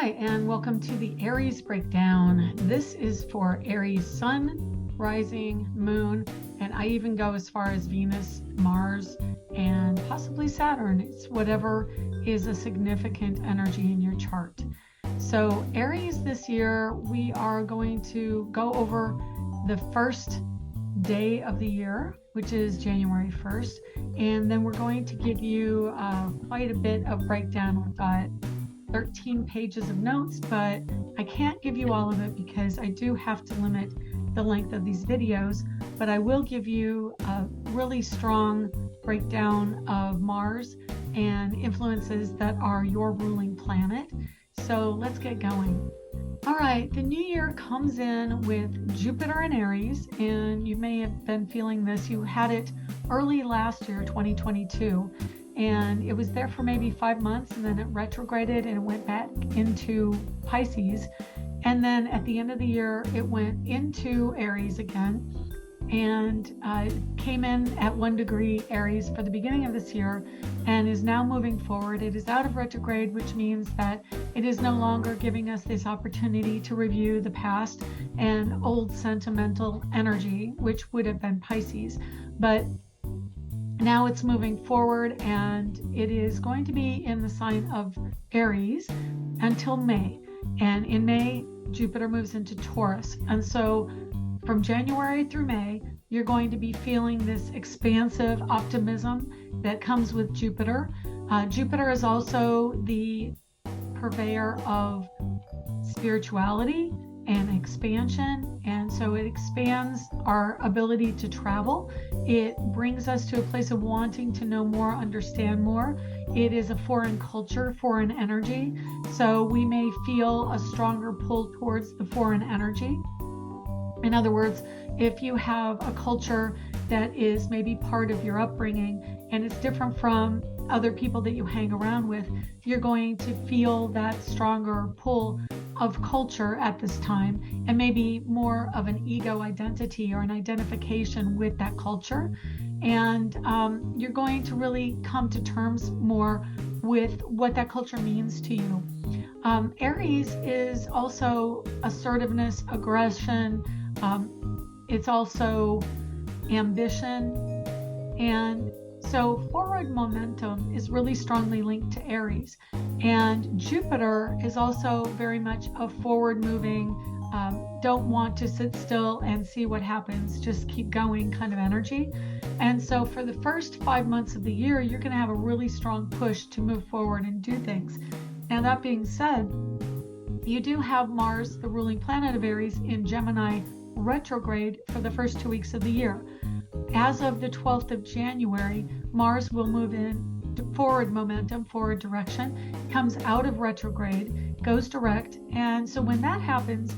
Hi, and welcome to the Aries breakdown. This is for Aries Sun, Rising, Moon, and I even go as far as Venus, Mars, and possibly Saturn. It's whatever is a significant energy in your chart. So Aries this year, we are going to go over the first day of the year, which is January 1st, and then we're going to give you quite a bit of breakdown. We've got 13 pages of notes, but I can't give you all of it because I do have to limit the length of these videos, but I will give you a really strong breakdown of Mars and influences that are your ruling planet. So let's get going. All right, the new year comes in with Jupiter in Aries, and you may have been feeling this. You had it early last year, 2022. And it was there for maybe 5 months, and then it retrograded and it went back into Pisces. And then at the end of the year, it went into Aries again and came in at 1 degree Aries for the beginning of this year and is now moving forward. It is out of retrograde, which means that it is no longer giving us this opportunity to review the past and old sentimental energy, which would have been Pisces. But now it's moving forward, and it is going to be in the sign of Aries until May. And in May, Jupiter moves into Taurus. And so from January through May, you're going to be feeling this expansive optimism that comes with Jupiter. Jupiter is also the purveyor of spirituality and expansion, and so it expands our ability to travel. It brings us to a place of wanting to know more, understand more. It is a foreign culture, foreign energy, so we may feel a stronger pull towards the foreign energy. In other words, if you have a culture that is maybe part of your upbringing and it's different from other people that you hang around with, you're going to feel that stronger pull of culture at this time, and maybe more of an ego identity or an identification with that culture. And you're going to really come to terms more with what that culture means to you. Aries is also assertiveness, aggression. It's also ambition. And so forward momentum is really strongly linked to Aries. And Jupiter is also very much a forward moving, don't want to sit still and see what happens, just keep going kind of energy. And so for the first 5 months of the year, you're going to have a really strong push to move forward and do things. Now, that being said, you do have Mars, the ruling planet of Aries, in Gemini retrograde for the first 2 weeks of the year. As of the 12th of January, Mars will move in forward momentum, forward direction, comes out of retrograde, goes direct. And so when that happens,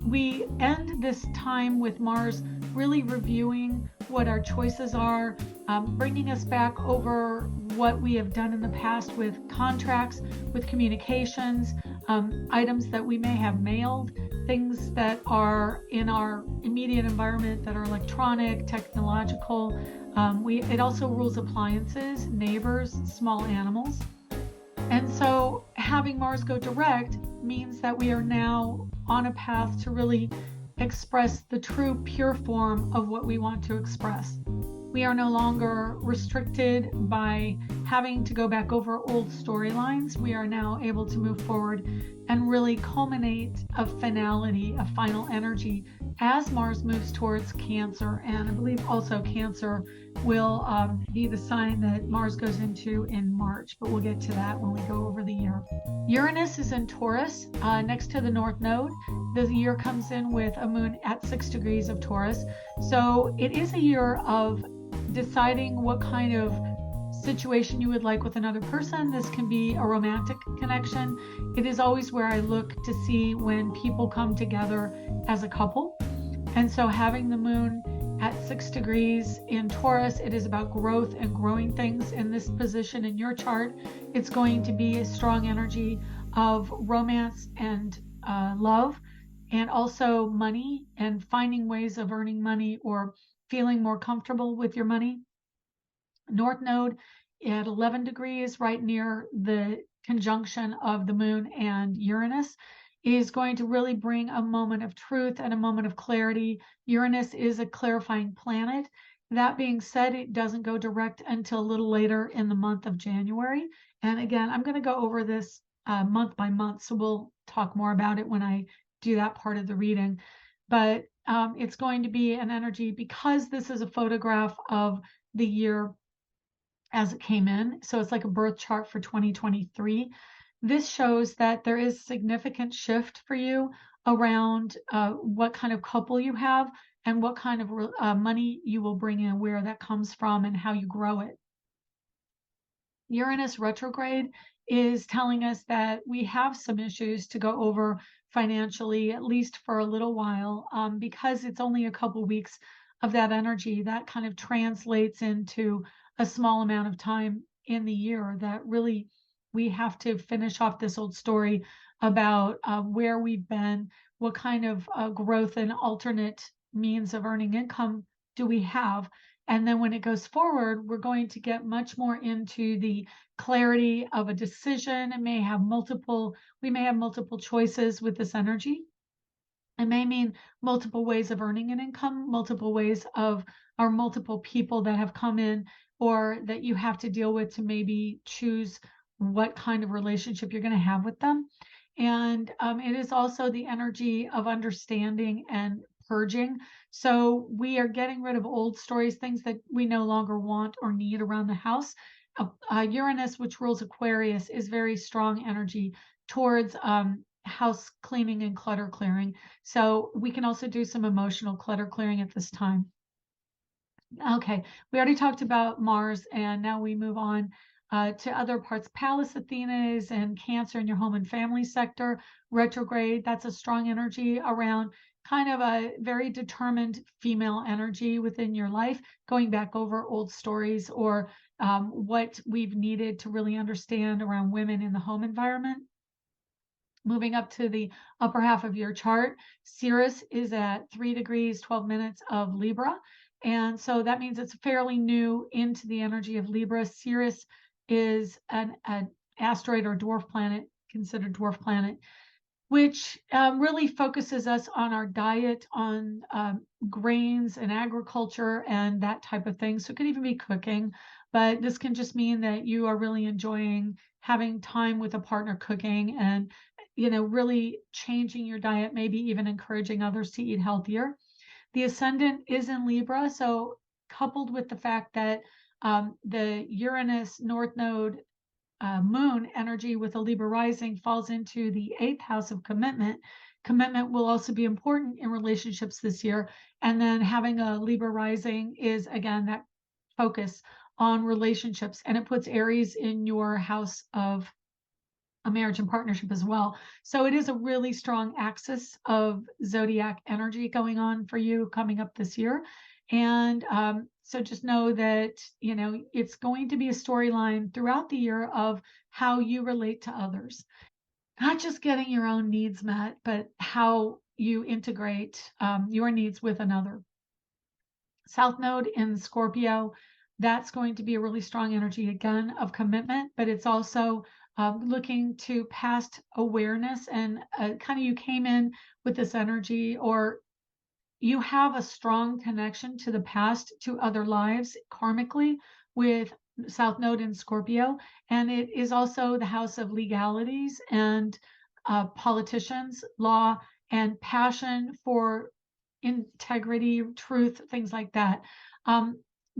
we end this time with Mars really reviewing what our choices are, bringing us back over what we have done in the past with contracts, with communications, items that we may have mailed, things that are in our immediate environment that are electronic, technological. It also rules appliances, neighbors, small animals. And so having Mars go direct means that we are now on a path to really express the true pure form of what we want to express. We are no longer restricted by having to go back over old storylines. We are now able to move forward and really culminate a finality, a final energy as Mars moves towards Cancer. And I believe also Cancer will be the sign that Mars goes into in March, but we'll get to that when we go over the year. Uranus is in Taurus, next to the North Node. The year comes in with a moon at 6 degrees of Taurus. So it is a year of deciding what kind of situation you would like with another person. This can be a romantic connection. It is always where I look to see when people come together as a couple. And so having the moon at 6 degrees in Taurus, it is about growth and growing things. In this position in your chart, it's going to be a strong energy of romance and love, and also money and finding ways of earning money or feeling more comfortable with your money. North Node at 11 degrees, right near the conjunction of the moon and Uranus is going to really bring a moment of truth and a moment of clarity. Uranus is a clarifying planet. That being said, it doesn't go direct until a little later in the month of January. And again, I'm going to go over this month by month, so we'll talk more about it when I do that part of the reading. But it's going to be an energy, because this is a photograph of the year as it came in. So it's like a birth chart for 2023. This shows that there is significant shift for you around what kind of couple you have and what kind of money you will bring in, where that comes from, and how you grow it. Uranus retrograde is telling us that we have some issues to go over financially, at least for a little while, because it's only a couple weeks of that energy. That kind of translates into a small amount of time in the year that really we have to finish off this old story about where we've been, what kind of growth and alternate means of earning income do we have. And then when it goes forward, we're going to get much more into the clarity of a decision. We may have multiple choices with this energy. It may mean multiple ways of earning an income, multiple ways of, or multiple people that have come in or that you have to deal with to maybe choose what kind of relationship you're going to have with them. And it is also the energy of understanding and purging. So we are getting rid of old stories, things that we no longer want or need around the house. Uranus, which rules Aquarius, is very strong energy towards house cleaning and clutter clearing. So we can also do some emotional clutter clearing at this time. Okay, we already talked about Mars, and now we move on to other parts. Pallas Athena is in Cancer in your home and family sector. Retrograde, that's a strong energy around kind of a very determined female energy within your life, going back over old stories or what we've needed to really understand around women in the home environment. Moving up to the upper half of your chart, Sirius is at 3 degrees, 12 minutes of Libra. And so that means it's fairly new into the energy of Libra. Sirius is an asteroid or dwarf planet, considered dwarf planet, which really focuses us on our diet, on grains and agriculture and that type of thing. So it could even be cooking, but this can just mean that you are really enjoying having time with a partner cooking and, really changing your diet, maybe even encouraging others to eat healthier. The ascendant is in Libra, so coupled with the fact that the Uranus North Node moon energy with a Libra rising falls into the 8th house of commitment. Commitment will also be important in relationships this year. And then having a Libra rising is, again, that focus on relationships. And it puts Aries in your house of a marriage and partnership as well. So it is a really strong axis of zodiac energy going on for you coming up this year. And so just know that, it's going to be a storyline throughout the year of how you relate to others, not just getting your own needs met, but how you integrate your needs with another. South Node in Scorpio, that's going to be a really strong energy again of commitment, but it's also looking to past awareness and kind of you came in with this energy, or you have a strong connection to the past, to other lives karmically with South Node in Scorpio. And it is also the house of legalities and politicians, law, and passion for integrity, truth, things like that.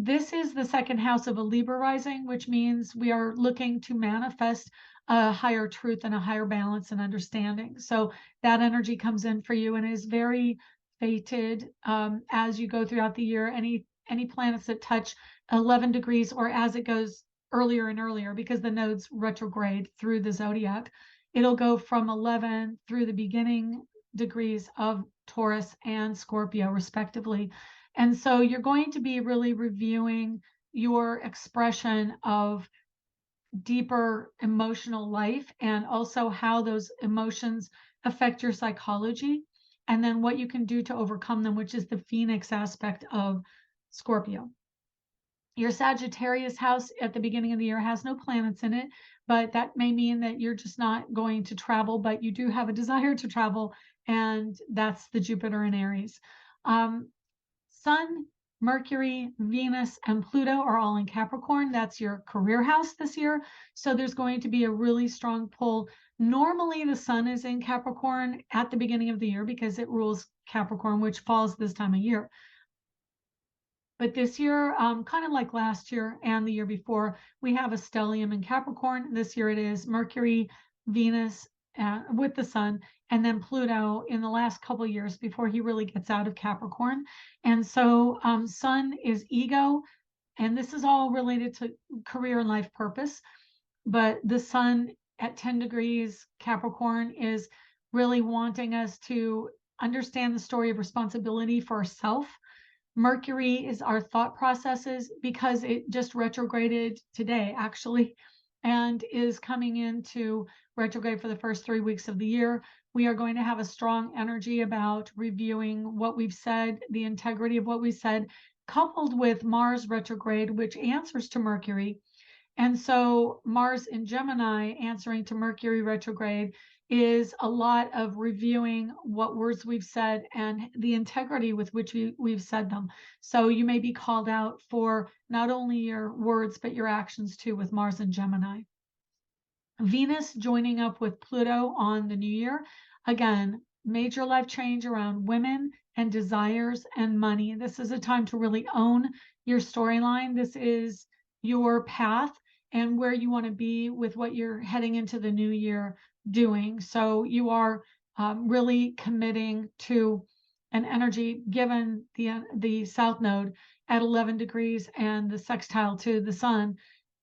This is the second house of a Libra rising, which means we are looking to manifest a higher truth and a higher balance and understanding. So that energy comes in for you and is very fated as you go throughout the year. Any planets that touch 11 degrees or as it goes earlier and earlier, because the nodes retrograde through the zodiac, it'll go from 11 through the beginning degrees of Taurus and Scorpio respectively. And so you're going to be really reviewing your expression of deeper emotional life and also how those emotions affect your psychology, and then what you can do to overcome them, which is the Phoenix aspect of Scorpio. Your Sagittarius house at the beginning of the year has no planets in it, but that may mean that you're just not going to travel, but you do have a desire to travel, and that's the Jupiter in Aries. Sun, Mercury, Venus, and Pluto are all in Capricorn. That's your career house this year. So there's going to be a really strong pull. Normally, the Sun is in Capricorn at the beginning of the year because it rules Capricorn, which falls this time of year. But this year, kind of like last year and the year before, we have a stellium in Capricorn. This year it is Mercury, Venus with the Sun, and then Pluto in the last couple of years before he really gets out of Capricorn. And so Sun is ego, and this is all related to career and life purpose. But the Sun at 10 degrees Capricorn is really wanting us to understand the story of responsibility for ourselves. Mercury is our thought processes because it just retrograded today, actually, and is coming into retrograde for the first 3 weeks of the year. We are going to have a strong energy about reviewing what we've said, the integrity of what we said, coupled with Mars retrograde, which answers to Mercury. And so Mars in Gemini answering to Mercury retrograde is a lot of reviewing what words we've said and the integrity with which we've said them. So you may be called out for not only your words, but your actions too with Mars and Gemini. Venus joining up with Pluto on the new year. Again, major life change around women and desires and money. This is a time to really own your storyline. This is your path and where you want to be with what you're heading into the new year doing. So you are really committing to an energy given the south node at 11 degrees and the sextile to the sun.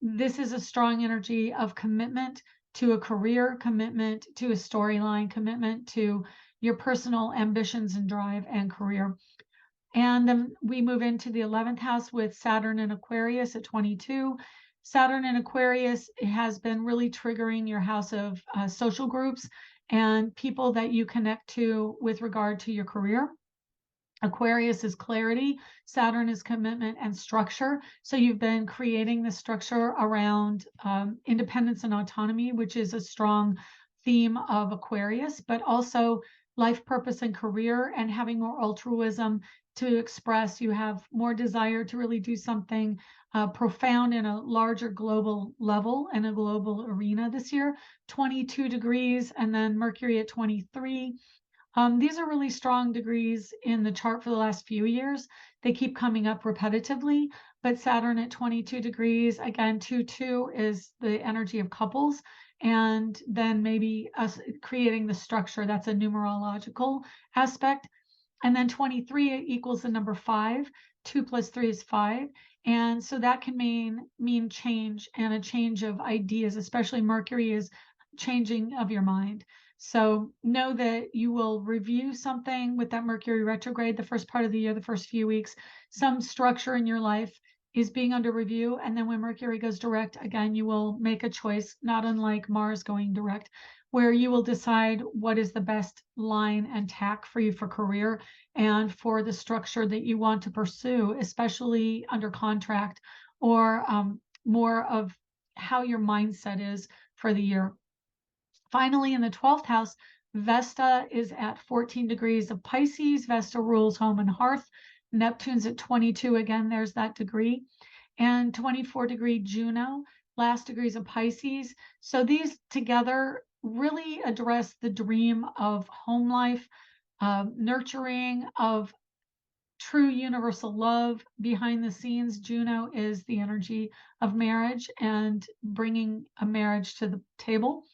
This is a strong energy of commitment to a career, commitment to a storyline, commitment to your personal ambitions and drive and career. And then we move into the 11th house with Saturn in Aquarius at 22. Saturn in Aquarius has been really triggering your house of social groups and people that you connect to with regard to your career. Aquarius is clarity, Saturn is commitment and structure. So you've been creating the structure around independence and autonomy, which is a strong theme of Aquarius, but also life purpose and career and having more altruism to express. You have more desire to really do something profound in a larger global level and a global arena this year. 22 degrees and then Mercury at 23. These are really strong degrees in the chart for the last few years. They keep coming up repetitively, but Saturn at 22 degrees, again, 2-2 is the energy of couples. And then maybe us creating the structure, that's a numerological aspect. And then 23 equals the number 5. 2 plus 3 is 5. And so that can mean change and a change of ideas, especially Mercury is changing of your mind. So know that you will review something with that Mercury retrograde the first part of the year, the first few weeks. Some structure in your life is being under review. And then when Mercury goes direct, again, you will make a choice, not unlike Mars going direct, where you will decide what is the best line and tack for you for career and for the structure that you want to pursue, especially under contract or more of how your mindset is for the year. Finally, in the 12th house, Vesta is at 14 degrees of Pisces. Vesta rules home and hearth. Neptune's at 22. Again, there's that degree. And 24-degree Juno, last degrees of Pisces. So these together really address the dream of home life, nurturing, of true universal love behind the scenes. Juno is the energy of marriage and bringing a marriage to the table.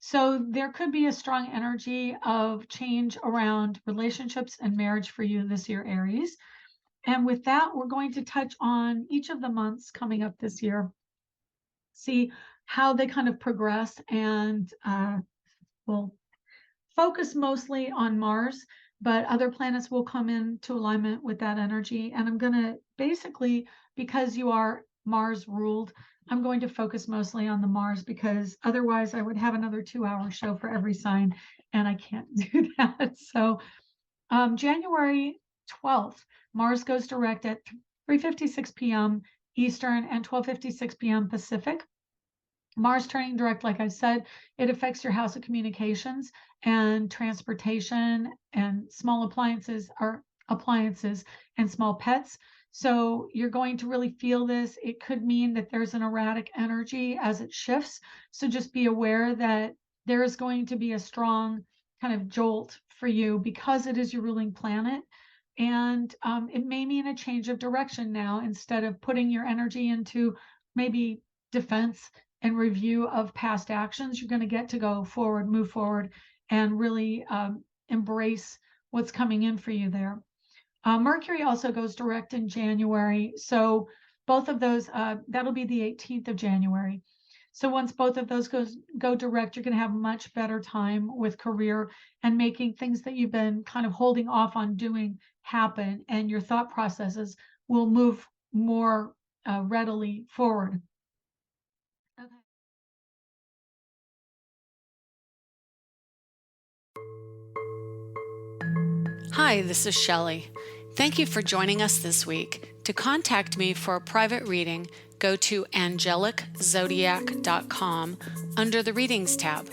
So there could be a strong energy of change around relationships and marriage for you this year, Aries. And with that, we're going to touch on each of the months coming up this year, see how they kind of progress, and we'll focus mostly on Mars, but other planets will come into alignment with that energy. And I'm going to basically, because you are Mars ruled, I'm going to focus mostly on the Mars because otherwise I would have another 2-hour show for every sign and I can't do that. So January 12th, Mars goes direct at 3:56 p.m. Eastern and 12:56 p.m. Pacific. Mars turning direct, like I said, it affects your house of communications and transportation and small appliances and small pets. So you're going to really feel this. It could mean that there's an erratic energy as it shifts. So just be aware that there is going to be a strong kind of jolt for you because it is your ruling planet. And it may mean a change of direction now. Instead of putting your energy into maybe defense and review of past actions, you're going to get to go forward, move forward, and really embrace what's coming in for you there. Mercury also goes direct in January. So both of those, that'll be the 18th of January. So once both of those go direct, you're going to have much better time with career and making things that you've been kind of holding off on doing happen, and your thought processes will move more readily forward. Okay. Hi, this is Shelley. Thank you for joining us this week. To contact me for a private reading, go to angeliczodiac.com under the Readings tab.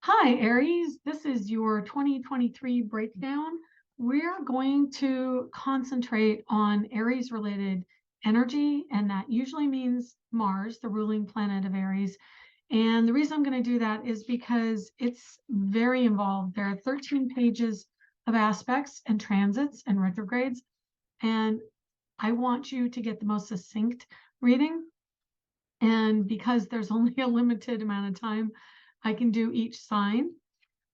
Hi, Aries. This is your 2023 breakdown. We're going to concentrate on Aries related energy, and that usually means Mars, the ruling planet of Aries. And the reason I'm going to do that is because it's very involved. There are 13 pages of aspects and transits and retrogrades, and I want you to get the most succinct reading. And because there's only a limited amount of time I can do each sign,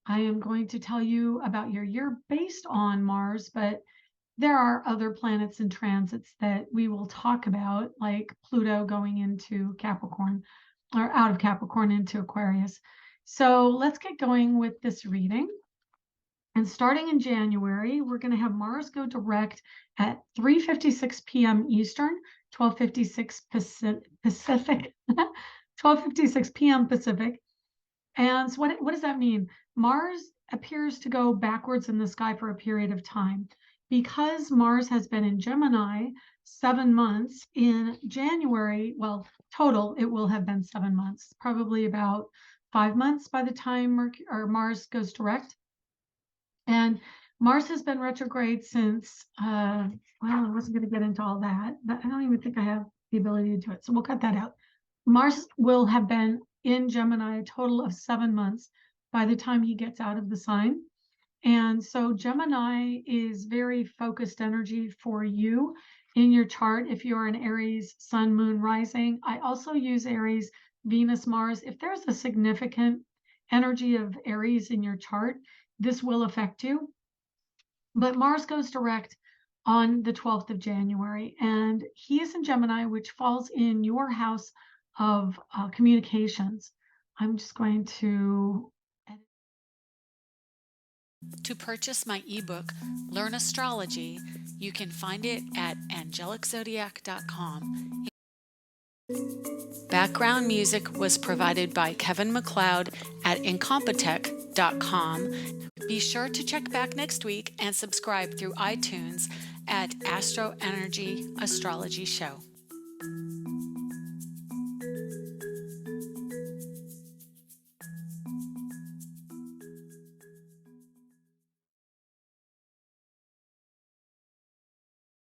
I am going to tell you about your year based on Mars, but there are other planets and transits that we will talk about, like Pluto going into Capricorn or out of Capricorn into Aquarius. So let's get going with this reading. And starting in January, we're going to have Mars go direct at 3:56 p.m. Eastern, 12:56 Pacific, 12:56 p.m. Pacific. And so what does that mean? Mars appears to go backwards in the sky for a period of time. Because Mars has been in Gemini 7 months, in January, well, total, it will have been 7 months, probably about 5 months by the time Mars goes direct. And Mars has been retrograde since, well, I wasn't going to get into all that, but I don't even think I have the ability to do it. So we'll cut that out. Mars will have been in Gemini a total of 7 months by the time he gets out of the sign. And so Gemini is very focused energy for you in your chart. If you're an Aries sun, moon, rising, I also use Aries, Venus, Mars. If there's a significant energy of Aries in your chart, this will affect you. But Mars goes direct on the 12th of January, and he is in Gemini, which falls in your house of communications. I'm just going to edit. To purchase my ebook, Learn Astrology, you can find it at angeliczodiac.com. Background music was provided by Kevin MacLeod at incompetech.com. Be sure to check back next week and subscribe through iTunes at Astro Energy Astrology Show.